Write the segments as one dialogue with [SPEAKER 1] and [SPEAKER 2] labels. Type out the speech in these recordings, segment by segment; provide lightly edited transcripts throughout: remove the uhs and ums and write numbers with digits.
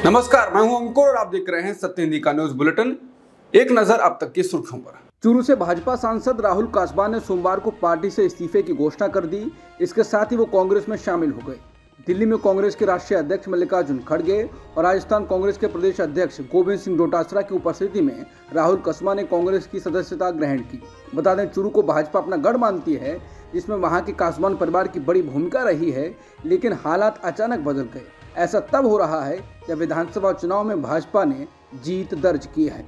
[SPEAKER 1] नमस्कार, मैं हूं अंकुर और आप देख रहे हैं सत्य हिंदी का न्यूज बुलेटिन। एक नजर अब तक की सुर्खियों पर। चूरू से भाजपा सांसद राहुल कासबा ने सोमवार को पार्टी से इस्तीफे की घोषणा कर दी। इसके साथ ही वो कांग्रेस में शामिल हो गए। दिल्ली में कांग्रेस के राष्ट्रीय अध्यक्ष मल्लिकार्जुन खड़गे और राजस्थान कांग्रेस के प्रदेश अध्यक्ष गोविंद सिंह डोटासरा की उपस्थिति में राहुल कासबा ने कांग्रेस की सदस्यता ग्रहण की। बता दें, चूरू को भाजपा अपना गढ़ मानती है, जिसमें वहां के कासबान परिवार की बड़ी भूमिका रही है, लेकिन हालात अचानक बदल गए। ऐसा तब हो रहा है जब विधानसभा चुनाव में भाजपा ने जीत दर्ज की है।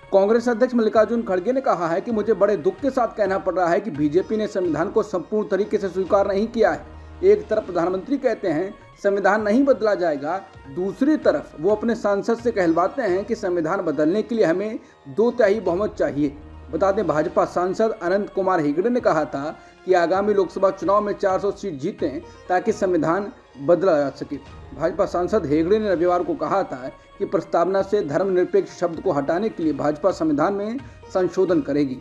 [SPEAKER 1] कांग्रेस अध्यक्ष मल्लिकार्जुन खड़गे ने कहा है कि मुझे बड़े दुख के साथ कहना पड़ रहा है कि बीजेपी ने संविधान को संपूर्ण तरीके से स्वीकार नहीं किया है। एक तरफ प्रधानमंत्री कहते हैं संविधान नहीं बदला जाएगा, दूसरी तरफ वो अपने सांसद से कहलवाते हैं कि संविधान बदलने के लिए हमें 2/3 बहुमत चाहिए। बता दें, भाजपा सांसद अनंत कुमार हेगड़े ने कहा था कि आगामी लोकसभा चुनाव में 400 सीट जीतें ताकि संविधान बदला जा सके। भाजपा सांसद हेगड़े ने रविवार को कहा था कि प्रस्तावना से धर्मनिरपेक्ष शब्द को हटाने के लिए भाजपा संविधान में संशोधन करेगी।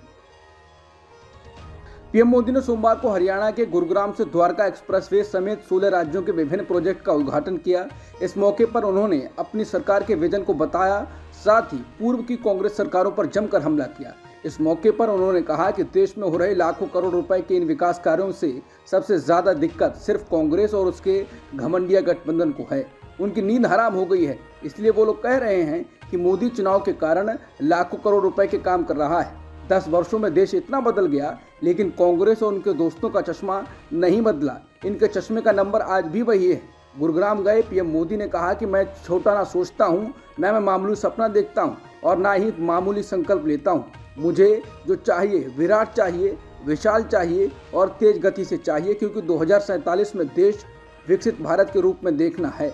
[SPEAKER 1] पीएम मोदी ने सोमवार को हरियाणा के गुरुग्राम से द्वारका एक्सप्रेसवे समेत 16 राज्यों के विभिन्न प्रोजेक्ट का उद्घाटन किया। इस मौके पर उन्होंने अपनी सरकार के विजन को बताया, साथ ही पूर्व की कांग्रेस सरकारों पर जमकर हमला किया। इस मौके पर उन्होंने कहा कि देश में हो रहे लाखों करोड़ रुपए के इन विकास कार्यों से सबसे ज्यादा दिक्कत सिर्फ कांग्रेस और उसके घमंडिया गठबंधन को है। उनकी नींद हराम हो गई है, इसलिए वो लोग कह रहे हैं कि मोदी चुनाव के कारण लाखों करोड़ रुपए के काम कर रहा है। 10 वर्षों में देश इतना बदल गया, लेकिन कांग्रेस और उनके दोस्तों का चश्मा नहीं बदला। इनके चश्मे का नंबर आज भी वही है। गुरुग्राम गए पीएम मोदी ने कहा कि मैं छोटा ना सोचता हूँ, न मैं मामूली सपना देखता हूँ और ना ही मामूली संकल्प लेता हूँ। मुझे जो चाहिए विराट चाहिए, विशाल चाहिए और तेज गति से चाहिए, क्योंकि 2047 में देश विकसित भारत के रूप में देखना है।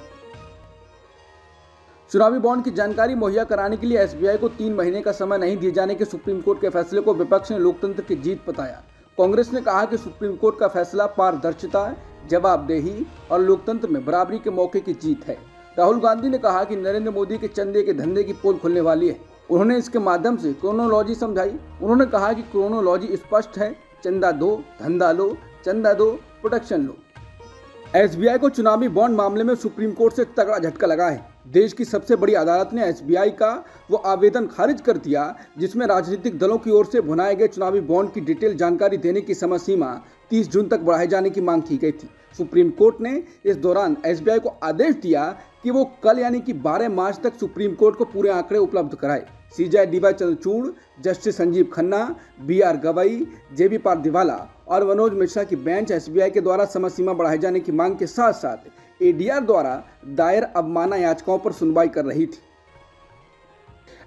[SPEAKER 1] चुनावी बॉन्ड की जानकारी मुहैया कराने के लिए एसबीआई को 3 महीने का समय नहीं दिए जाने के सुप्रीम कोर्ट के फैसले को विपक्ष ने लोकतंत्र की जीत बताया। कांग्रेस ने कहा कि सुप्रीम कोर्ट का फैसला पारदर्शिता, जवाबदेही और लोकतंत्र में बराबरी के मौके की जीत है। राहुल गांधी ने कहा कि नरेंद्र मोदी के चंदे के धंधे की पोल खुलने वाली है। उन्होंने इसके माध्यम से क्रोनोलॉजी समझाई। उन्होंने कहा कि क्रोनोलॉजी स्पष्ट है, चंदा दो, धंधा लो, चंदा दो, प्रोटेक्शन लो। एसबीआई को चुनावी बॉन्ड मामले में सुप्रीम कोर्ट से तगड़ा झटका लगा है। देश की सबसे बड़ी अदालत ने एसबीआई का वो आवेदन खारिज कर दिया जिसमें राजनीतिक दलों की ओर से भुनाए गए चुनावी बॉन्ड की डिटेल जानकारी देने की समय सीमा 30 जून तक बढ़ाए जाने की मांग की गई थी। सुप्रीम कोर्ट ने इस दौरान एसबीआई को आदेश दिया कि वो कल यानी कि 12 मार्च तक सुप्रीम कोर्ट को पूरे आंकड़े उपलब्ध कराए। CJI DY Chandrachud, justice Sanjiv Khanna, BR Gavai, JB Pardiwala और मनोज मिश्रा की बेंच एसबीआई के द्वारा समय सीमा बढ़ाए जाने की मांग के साथ साथ एडीआर द्वारा दायर अवमानना याचिकाओं पर सुनवाई कर रही थी।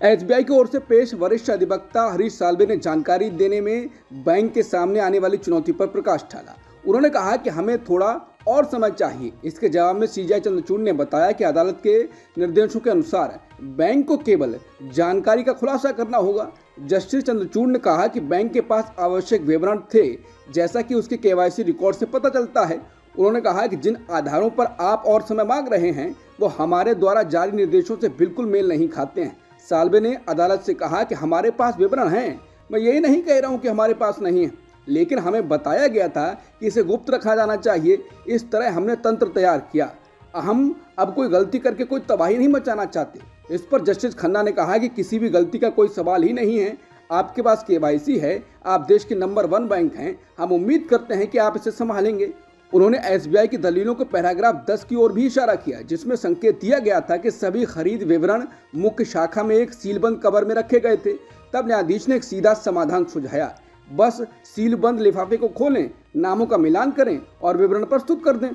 [SPEAKER 1] एसबीआई की ओर से पेश वरिष्ठ अधिवक्ता हरीश साल्वे ने जानकारी देने में बैंक के सामने आने वाली चुनौती पर प्रकाश डाला। उन्होंने कहा कि हमें थोड़ा और समय चाहिए। इसके जवाब में सीजेआई चंद्रचूड़ ने बताया कि अदालत के निर्देशों के अनुसार बैंक को केवल जानकारी का खुलासा करना होगा। जस्टिस चंद्रचूड़ ने कहा कि बैंक के पास आवश्यक विवरण थे, जैसा कि उसके केवाईसी रिकॉर्ड से पता चलता है। उन्होंने कहा कि जिन आधारों पर आप और समय मांग रहे हैं वो हमारे द्वारा जारी निर्देशों से बिल्कुल मेल नहीं खाते हैं। साल्वे ने अदालत से कहा कि हमारे पास विवरण हैं, मैं यही नहीं कह रहा हूँ कि हमारे पास नहीं है, लेकिन हमें बताया गया था कि इसे गुप्त रखा जाना चाहिए। इस तरह हमने तंत्र तैयार किया। हम अब कोई गलती करके कोई तबाही नहीं मचाना चाहते। इस पर जस्टिस खन्ना ने कहा कि किसी भी गलती का कोई सवाल ही नहीं है। आपके पास केवाईसी है, आप देश के नंबर 1 बैंक हैं, हम उम्मीद करते हैं कि आप इसे संभालेंगे। उन्होंने एसबीआई की दलीलों के पैराग्राफ 10 की ओर भी इशारा किया, जिसमें संकेत दिया गया था कि सभी खरीद विवरण मुख्य शाखा में एक सीलबंद कवर में रखे गए थे। तब न्यायाधीश ने एक सीधा समाधान सुझाया, बस सीलबंद लिफाफे को खोलें, नामों का मिलान करें और विवरण प्रस्तुत कर दें।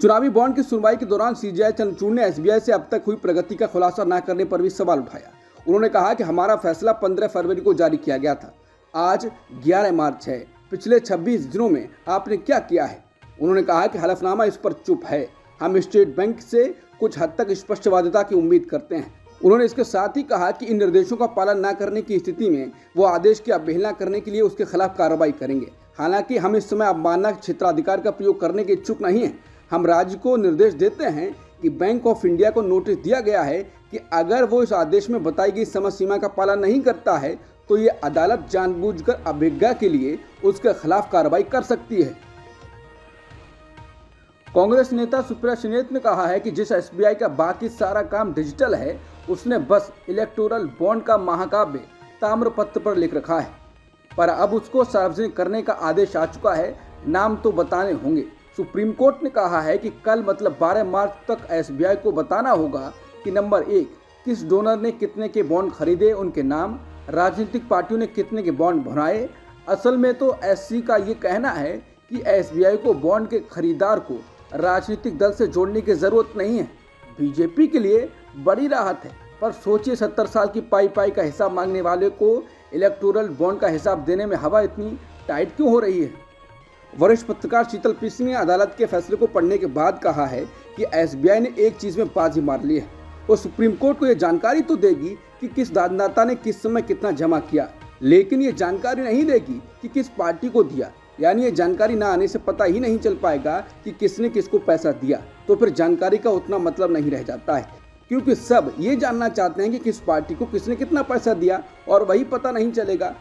[SPEAKER 1] चुनावी बॉन्ड की सुनवाई के दौरान सीजेआई चंद्रचूड़ ने एसबीआई से अब तक हुई प्रगति का खुलासा न करने पर भी सवाल उठाया। उन्होंने कहा कि हमारा फैसला 15 फरवरी को जारी किया गया था। आज 11 मार्च है। पिछले 26 दिनों में आपने क्या किया है? उन्होंने कहा कि हलफनामा इस पर चुप है। हम स्टेट बैंक से कुछ हद तक स्पष्टवादिता की उम्मीद करते हैं। उन्होंने इसके साथ ही कहा कि इन निर्देशों का पालन न करने की स्थिति में वो आदेश की अवहेलना करने के लिए उसके खिलाफ कार्रवाई करेंगे। हालांकि हम इस समय अवमानना क्षेत्राधिकार का प्रयोग करने के इच्छुक नहीं हैं। हम राज्य को निर्देश देते हैं कि बैंक ऑफ इंडिया को नोटिस दिया गया है कि अगर वो इस आदेश में बताई गई समय सीमा का पालन नहीं करता है तो ये अदालत जानबूझकर अवज्ञा के लिए उसके खिलाफ कार्रवाई कर सकती है। कांग्रेस नेता सुप्रिया सुले ने कहा है कि जिस एसबीआई का बाकी सारा काम डिजिटल है, उसने बस इलेक्टोरल बॉन्ड का महाकाव्य ताम्रपत्र पर लिख रखा है, पर अब उसको सार्वजनिक करने का आदेश आ चुका है। नाम तो बताने होंगे। सुप्रीम कोर्ट ने कहा है कि कल मतलब 12 मार्च तक एसबीआई को बताना होगा कि नंबर 1, किस डोनर ने कितने के बॉन्ड खरीदे, उनके नाम, राजनीतिक पार्टियों ने कितने के बॉन्ड भराए। असल में तो एससी का ये कहना है कि एसबीआई को बॉन्ड के खरीदार को राजनीतिक दल से जोड़ने की जरूरत नहीं है। बीजेपी के लिए बड़ी राहत है, पर सोचिए 70 साल की पाई का हिसाब मांगने वाले को इलेक्टोरल बॉन्ड का हिसाब देने में हवा इतनी टाइट क्यों हो रही है। वरिष्ठ पत्रकार शीतल पीसी ने अदालत के फैसले को पढ़ने के बाद कहा है कि एसबीआई ने एक चीज में बाजी मार ली है, वो सुप्रीम कोर्ट को यह जानकारी तो देगी कि किस दानदाता ने किस समय कितना जमा किया, लेकिन ये जानकारी नहीं देगी कि किस पार्टी को दिया। यानी ये जानकारी ना आने से पता ही नहीं चल पाएगा कि किसने किसको पैसा दिया, तो फिर जानकारी का उतना मतलब नहीं रह जाता है, क्योंकि सब ये जानना चाहते हैं कि किस पार्टी को किसने कितना पैसा दिया, और वही पता नहीं चलेगा।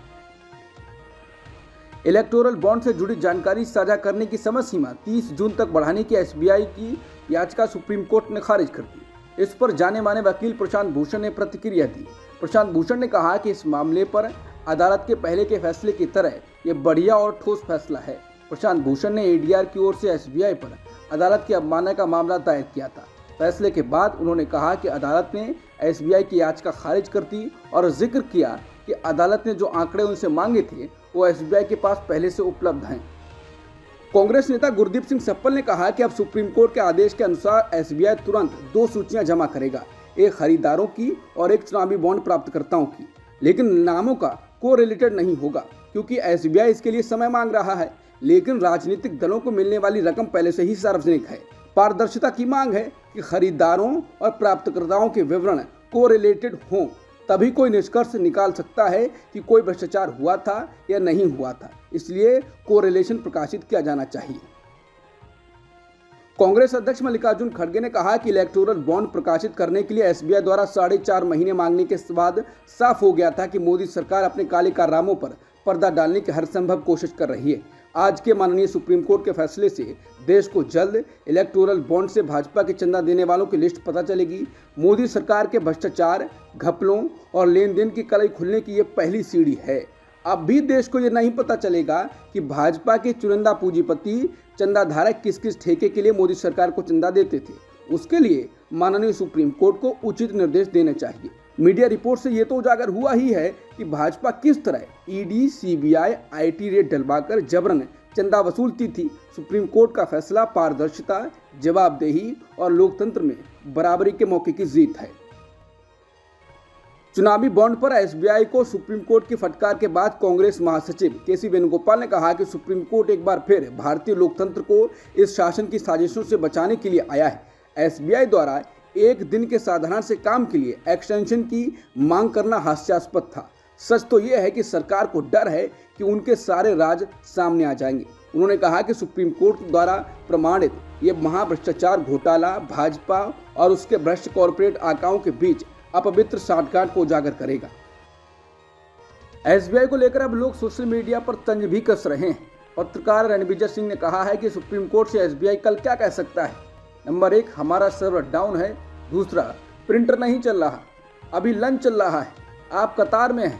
[SPEAKER 1] इलेक्टोरल बॉन्ड से जुड़ी जानकारी साझा करने की समय सीमा 30 जून तक बढ़ाने की एसबीआई की याचिका सुप्रीम कोर्ट ने खारिज कर दी। इस पर जाने माने वकील प्रशांत भूषण ने प्रतिक्रिया दी। प्रशांत भूषण ने कहा कि इस मामले पर अदालत के पहले के फैसले की तरह ये बढ़िया और ठोस फैसला है। प्रशांत भूषण ने एडीआर की ओर से एसबीआई पर अदालत की अवमानना का मामला दायर किया था। फैसले के बाद उन्होंने कहा कि अदालत ने एसबीआई की याचिका खारिज कर दी और जिक्र किया कि अदालत ने जो आंकड़े उनसे मांगे थे वो एसबीआई के पास पहले से उपलब्ध हैं। कांग्रेस नेता गुरदीप सिंह सप्पल ने कहा कि अब सुप्रीम कोर्ट के आदेश के अनुसार एसबीआई तुरंत 2 सूचियां जमा करेगा, एक खरीदारों की और एक चुनावी बॉन्ड प्राप्तकर्ताओं की, लेकिन नामों का कोरिलेटेड नहीं होगा, क्योंकि एसबीआई इसके लिए समय मांग रहा है। लेकिन राजनीतिक दलों को मिलने वाली रकम पहले से ही सार्वजनिक है। पारदर्शिता की मांग है कि खरीदारों और प्राप्तकर्ताओं के विवरण कोरिलेटेड हों, तभी कोई निष्कर्ष निकाल सकता है कि कोई भ्रष्टाचार हुआ था या नहीं हुआ था। इसलिए कोरिलेशन प्रकाशित किया जाना चाहिए। कांग्रेस अध्यक्ष मल्लिकार्जुन खड़गे ने कहा कि इलेक्टोरल बॉन्ड प्रकाशित करने के लिए एसबीआई द्वारा 4.5 महीने मांगने के बाद साफ हो गया था कि मोदी सरकार अपने काले कारनामों पर पर्दा डालने की हर संभव कोशिश कर रही है। आज के माननीय सुप्रीम कोर्ट के फैसले से देश को जल्द इलेक्टोरल बॉन्ड से भाजपा के चंदा देने वालों की लिस्ट पता चलेगी। मोदी सरकार के भ्रष्टाचार, घपलों और लेन देन की कलई खुलने की ये पहली सीढ़ी है। अब भी देश को ये नहीं पता चलेगा कि भाजपा के चुनिंदा पूंजीपति चंदाधारक किस किस ठेके के लिए मोदी सरकार को चंदा देते थे। उसके लिए माननीय सुप्रीम कोर्ट को उचित निर्देश देने चाहिए। मीडिया रिपोर्ट से ये तो उजागर हुआ ही है कि भाजपा किस तरह ईडी, सीबीआई, आईटी रेड डलवाकर जबरन चंदा वसूलती थी। सुप्रीम कोर्ट का फैसला पारदर्शिता, जवाबदेही और लोकतंत्र में बराबरी के मौके की जीत है। चुनावी बॉन्ड पर एसबीआई को सुप्रीम कोर्ट की फटकार के बाद कांग्रेस महासचिव केसी वेणुगोपाल ने कहा कि सुप्रीम कोर्ट एक बार फिर भारतीय लोकतंत्र को इस शासन की साजिशों से बचाने के लिए आया है। एसबीआई द्वारा एक दिन के साधारण से काम के लिए एक्सटेंशन की मांग करना हास्यास्पद था। सच तो यह है कि सरकार को डर है कि उनके सारे राज सामने आ जाएंगे। उन्होंने कहा कि सुप्रीम कोर्ट द्वारा प्रमाणित ये महाभ्रष्टाचार घोटाला भाजपा और उसके भ्रष्ट कॉरपोरेट आकाओं के बीच अपवित्र साठगांठ को उजागर करेगा। एसबीआई को लेकर अब लोग सोशल मीडिया पर तंज भी कस रहे हैं। पत्रकार रणविजय सिंह ने कहा है कि सुप्रीम कोर्ट से एसबीआई कल क्या कह सकता है। नंबर 1, हमारा सर्वर डाउन है। दूसरा, प्रिंटर नहीं चल रहा, अभी लंच चल रहा है, आप कतार में हैं।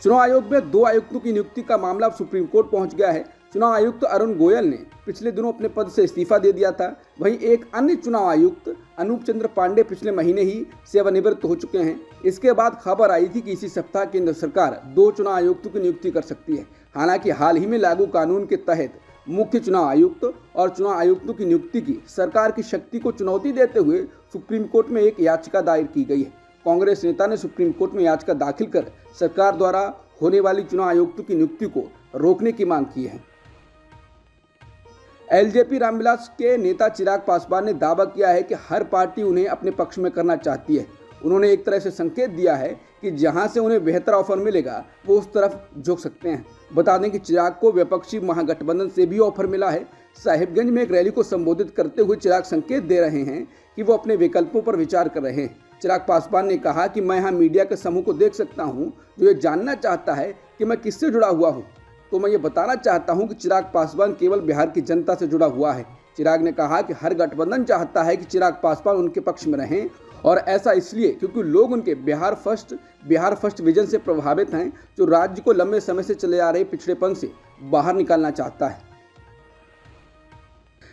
[SPEAKER 1] चुनाव आयोग में 2 आयुक्तों की नियुक्ति का मामला सुप्रीम कोर्ट पहुंच गया है। चुनाव आयुक्त अरुण गोयल ने पिछले दिनों अपने पद से इस्तीफा दे दिया था। वहीं एक अन्य चुनाव आयुक्त अनूप चंद्र पांडे पिछले महीने ही सेवानिवृत्त हो चुके हैं। इसके बाद खबर आई थी कि इसी सप्ताह केंद्र सरकार 2 चुनाव आयुक्तों की नियुक्ति कर सकती है। हालांकि हाल ही में लागू कानून के तहत मुख्य चुनाव आयुक्त और चुनाव आयुक्तों की नियुक्ति की सरकार की शक्ति को चुनौती देते हुए सुप्रीम कोर्ट में एक याचिका दायर की गई है। कांग्रेस नेता ने सुप्रीम कोर्ट में याचिका दाखिल कर सरकार द्वारा होने वाली चुनाव आयुक्तों की नियुक्ति को रोकने की मांग की है। एलजेपी रामविलास के नेता चिराग पासवान ने दावा किया है कि हर पार्टी उन्हें अपने पक्ष में करना चाहती है। उन्होंने एक तरह से संकेत दिया है कि जहां से उन्हें बेहतर ऑफर मिलेगा वो उस तरफ झुक सकते हैं। बता दें कि चिराग को विपक्षी महागठबंधन से भी ऑफर मिला है। साहिबगंज में एक रैली को संबोधित करते हुए चिराग संकेत दे रहे हैं कि वो अपने विकल्पों पर विचार कर रहे हैं। चिराग पासवान ने कहा कि मैं यहाँ मीडिया के समूह को देख सकता हूँ जो ये जानना चाहता है कि मैं किससे जुड़ा हुआ हूँ। तो मैं ये बताना चाहता हूं कि चिराग पासवान केवल बिहार की जनता से जुड़ा हुआ है। चिराग ने कहा कि हर गठबंधन चाहता है कि चिराग पासवान उनके पक्ष में रहें, और ऐसा इसलिए क्योंकि लोग उनके बिहार फर्स्ट विजन से प्रभावित हैं, जो राज्य को लंबे समय से चले आ रहे पिछड़ेपन से बाहर निकालना चाहता है।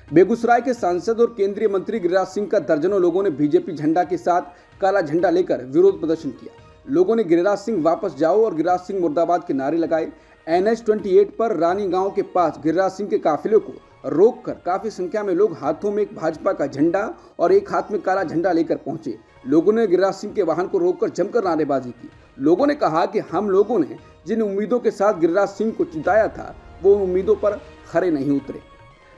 [SPEAKER 1] बेगूसराय के सांसद और केंद्रीय मंत्री गिरिराज सिंह का दर्जनों लोगों ने बीजेपी झंडा के साथ काला झंडा लेकर विरोध प्रदर्शन किया। लोगों ने गिरिराज सिंह वापस जाओ और गिरिराज सिंह मुर्दाबाद के नारे लगाए। NH-28 पर रानी गांव के पास गिरिराज सिंह के काफिले को रोककर काफी संख्या में लोग हाथों में एक भाजपा का झंडा और एक हाथ में काला झंडा लेकर पहुंचे। लोगों ने गिरिराज सिंह के वाहन को रोककर जमकर नारेबाजी की। लोगों ने कहा कि हम लोगों ने जिन उम्मीदों के साथ गिरिराज सिंह को जिताया था, वो उन उम्मीदों पर खरे नहीं उतरे।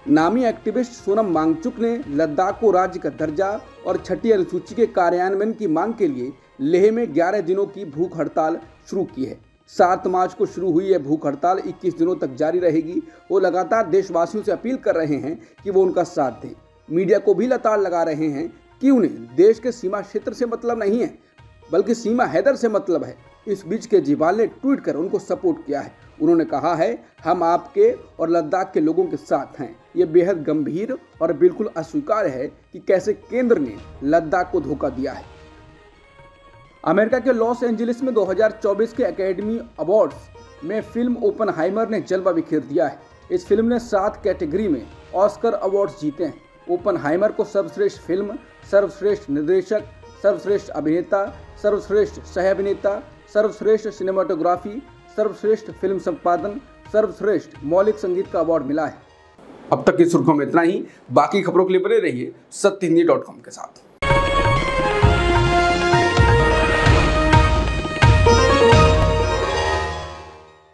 [SPEAKER 1] नामी एक्टिविस्ट सोनम वांगचुक ने लद्दाख को राज्य का दर्जा और छठी अनुसूची के कार्यान्वयन की मांग के लिए लेह में 11 दिनों की भूख हड़ताल शुरू की है। 7 मार्च को शुरू हुई यह भूख हड़ताल 21 दिनों तक जारी रहेगी। वो लगातार देशवासियों से अपील कर रहे हैं कि वो उनका साथ दें। मीडिया को भी लताड़ लगा रहे हैं कि उन्हें देश के सीमा क्षेत्र से मतलब नहीं है, बल्कि सीमा हैदर से मतलब है। इस बीच केजरीवाल ने ट्वीट कर उनको सपोर्ट किया है। उन्होंने कहा है, हम आपके और लद्दाख के लोगों के साथ हैं। ये बेहद गंभीर और बिल्कुल अस्वीकार्य है कि कैसे केंद्र ने लद्दाख को धोखा दिया है। अमेरिका के लॉस एंजलिस में 2024 के एकेडमी अवार्ड्स में फिल्म ओपनहाइमर ने जलवा बिखेर दिया है। इस फिल्म ने 7 कैटेगरी में ऑस्कर अवार्ड्स जीते हैं। ओपनहाइमर को सर्वश्रेष्ठ फिल्म, सर्वश्रेष्ठ निर्देशक, सर्वश्रेष्ठ अभिनेता, सर्वश्रेष्ठ सह अभिनेता, सर्वश्रेष्ठ सिनेमाटोग्राफी, सर्वश्रेष्ठ फिल्म संपादन, सर्वश्रेष्ठ मौलिक संगीत का अवार्ड मिला है। अब तक की सुर्खियों में इतना ही। बाकी खबरों के लिए बने रहिए सत्यहिंदी.com के साथ।